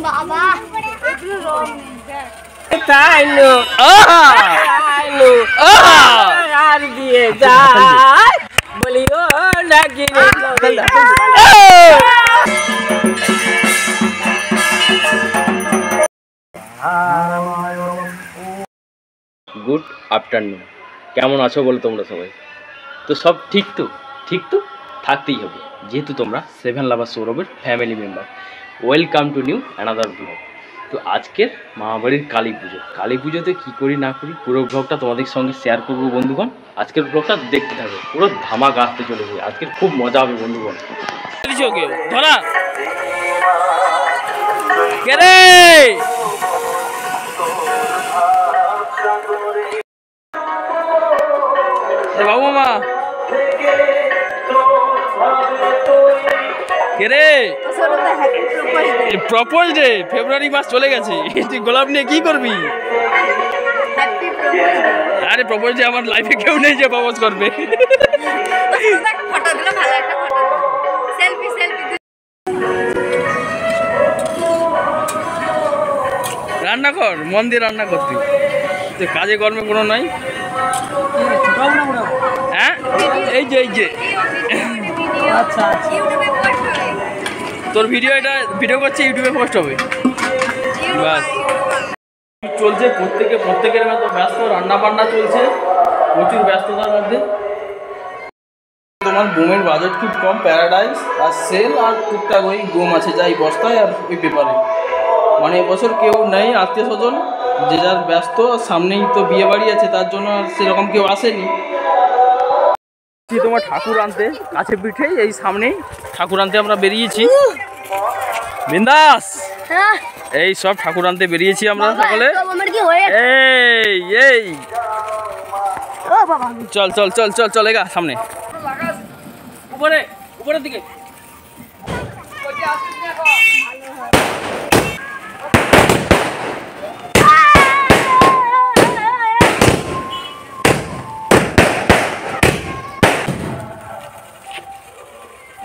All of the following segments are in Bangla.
বাবা তাই নো আর দিয়ে যায় বলিও নাকি গুড আফটারনুন। কেমন আছো বলো তোমরা সবাই? তো সব ঠিক তো থাকতেই হবে, যেহেতু তোমরা সেভেন লাভার সৌরভের family member. Welcome to new another blog. তো আজকের মামাবাড়ির কালী পুজোতে কী করি না করি পুরো ব্লগটা তোমাদের সঙ্গে শেয়ার করবো বন্ধুগণ। আজকের ব্লগটা দেখতে থাকবে, পুরো ধামাকা আসতে চলেছে। আজকের খুব মজা হবে বন্ধুগণ। ধরা কে রে? বাবু মামা কে রে? প্রপোজ ডে, ফেব্রুয়ারি মাস চলে গেছে, তুই গোলাপ নিয়ে কি করবি? আরে প্রপোজ ডে আমার লাইফে কেউ নেই যে প্রপোজ করবে। রান্না কর, মন দিয়ে রান্না করতি, কাজে কর্মে কোনো নাই। হ্যাঁ এই যে আচ্ছা তোর ভিডিও করছে, ইউটিউবে পোস্ট হবে। বাস চলছে, প্রত্যেকের মতো ব্যস্ত, রান্না বান্না চলছে, প্রচুর ব্যস্ততার মধ্যে। তোমার বোমের বাজেট খুব কম, প্যারাডাইস আর সেল আর টুকটাক ওই গম আছে যাই বস্তায় আর ওই পেপারে। মানে এবছর কেউ নেই আত্মীয় স্বজন, যে যার ব্যস্ত। সামনেই তো বিয়ে বাড়ি আছে, তার জন্য আর সেরকম কেউ আসেনি। তোমার ঠাকুর আনতে কাছে পিঠেই এই সামনেই ঠাকুর আনতে আমরা বেরিয়েছি। বিন্দাস এই সব ঠাকুর আনতে বেরিয়েছি আমরা সকলে। এই চল চল চল চল চল এগা সামনে, উপরের দিকে।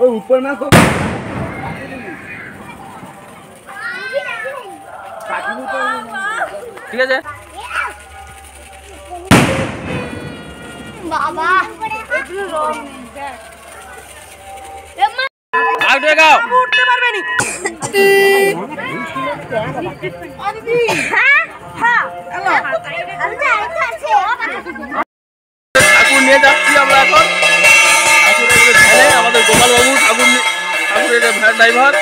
ऊपर में ठीक है बाबा उठते पारबे नी। ঠাকুর নিয়ে যাচ্ছি আমরা এখন। আমাদের গোপাল বাবু ঠাকুরের ড্রাইভার,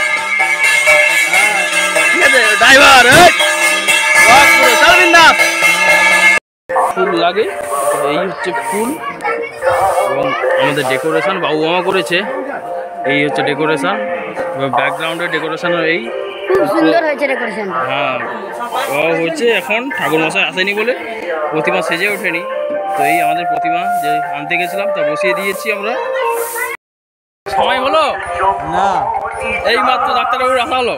ঠিক আছে ড্রাইভার। ফুল লাগে, এই হচ্ছে ফুল এবং আমাদের ডেকোরেশন বাবু মামা করেছে। এই হচ্ছে ডেকোরেশন, ব্যাকগ্রাউন্ডের ডেকোরেশন। এই খুব সুন্দর হয়েছে ডেকোরেশন। হ্যাঁ হচ্ছে, এখন ঠাকুর মশাই আসেনি বলে প্রতিমা সেজে ওঠেনি। তো এই আমাদের প্রতিমা যে আনতে গেছিলাম তা বসিয়ে দিয়েছি আমরা। সময় হলো না, এই মাত্র ডাক্তারবাবুর আসা হলো।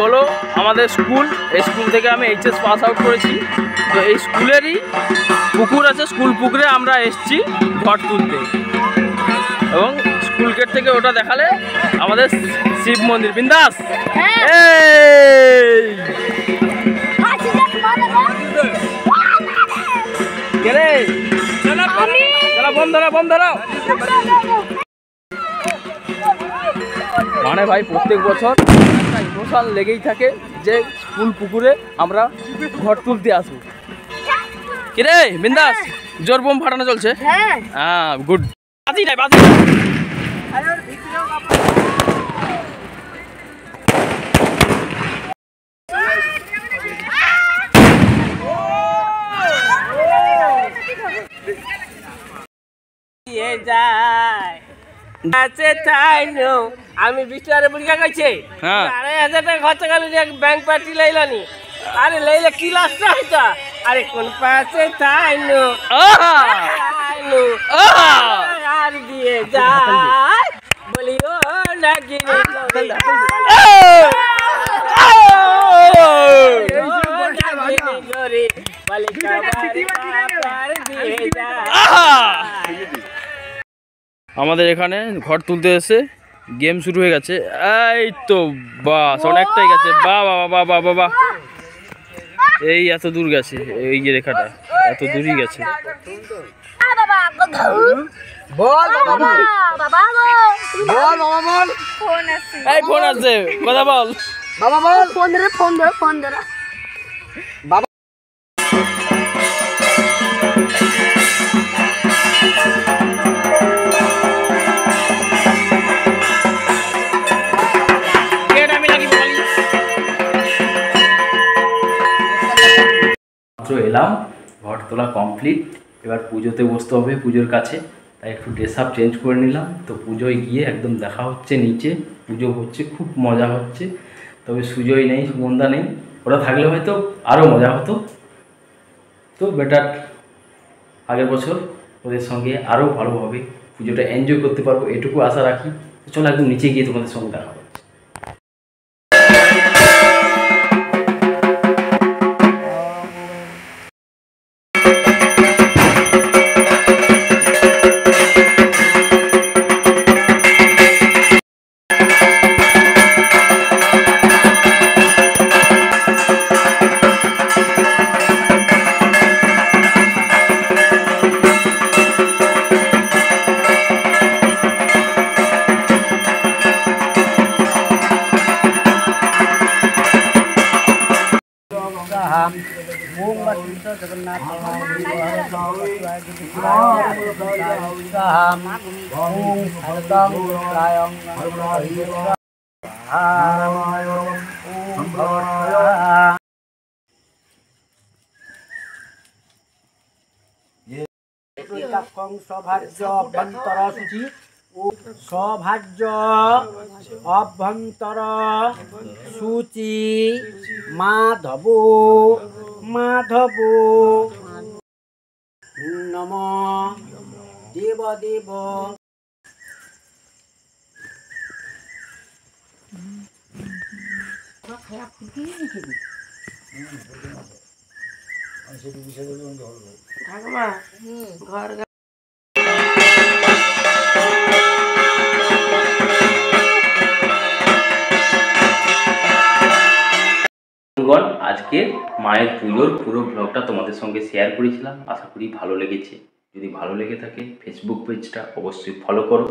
হলো আমাদের স্কুল, এই স্কুল থেকে আমি এইচএস পাস আউট করেছি। তো এই স্কুলেরই পুকুর আছে, স্কুল পুকুরে আমরা এসেছি ঘট তুলতে। এবং স্কুল গেট থেকে ওটা দেখালে আমাদের শিব মন্দির। বিন্দাস বম ধরাও মানে ভাই প্রত্যেক বছর একটা ইমোশন লেগেই থাকে যে স্কুল পুকুরে আমরা ঘর তুলতে আসবো। কিরে বিন্দাস, জোর বোম ফাটানো চলছে। হ্যাঁ গুড। বাজি নাই বাজি। আমি 20 টাকা বুড়িকা কইছে 2,500 টাকা খরচ করলি ব্যাংক পার্টি লাইলানি। আরে লাইলে কি লাস্ট হইতা? আরে কোন পাশে তাইনো আর দিয়ে যায় বলিও লাগি আমাদের এখানে ঘর তুলতে এসে গেম শুরু হয়ে গেছে। এই তো বাস অনেকটাই গেছে। বা বাবা বাবা বাবা, এই এত দূর গেছে, এই যে রেখাটা এত দূরই গেছে। এই ফোন আছে, কথা বল বাবা বল। ফোন ধরে ফোন ধরে ফোন ধরে বাবা। এলাম, ঘর তোলা কমপ্লিট, এবার পুজোতে বসতে হবে পুজোর কাছে, তাই একটু ড্রেস আপ চেঞ্জ করে নিলাম। তো পুজোয় গিয়ে একদম দেখা হচ্ছে নিচে, পুজো হচ্ছে, খুব মজা হচ্ছে। তবে সুজয় নেই, সুমন্দা নেই, ওরা থাকলে হয়তো আরও মজা হতো। তো বেটার আগের বছর ওদের সঙ্গে আরও ভালোভাবে পুজোটা এনজয় করতে পারবো, এটুকু আশা রাখি। চলো একদম নিচে গিয়ে তোমাদের সঙ্গে দেখা হবে। সৌভাগ্য অভ্যন্তর সূচি মাধব মাধব নম দেব দেব। আজকে মায়ের পুজোর পুরো ব্লগটা তোমাদের সঙ্গে শেয়ার করেছিলাম, আশা করি ভালো লেগেছে। যদি ভালো লেগে থাকে ফেসবুক পেজটা অবশ্যই ফলো করো,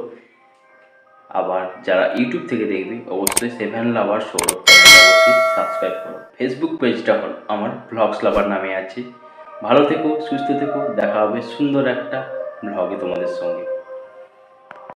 আবার যারা ইউটিউব থেকে দেখবে অবশ্যই সেভেন লাভার সৌরভ অবশ্যই সাবস্ক্রাইব করো। ফেসবুক পেজটা হল আমার ব্লগস লাভার নামে আছে। ভালো থেকো, সুস্থ থেকো, দেখা হবে সুন্দর একটা ব্লগে তোমাদের সঙ্গে।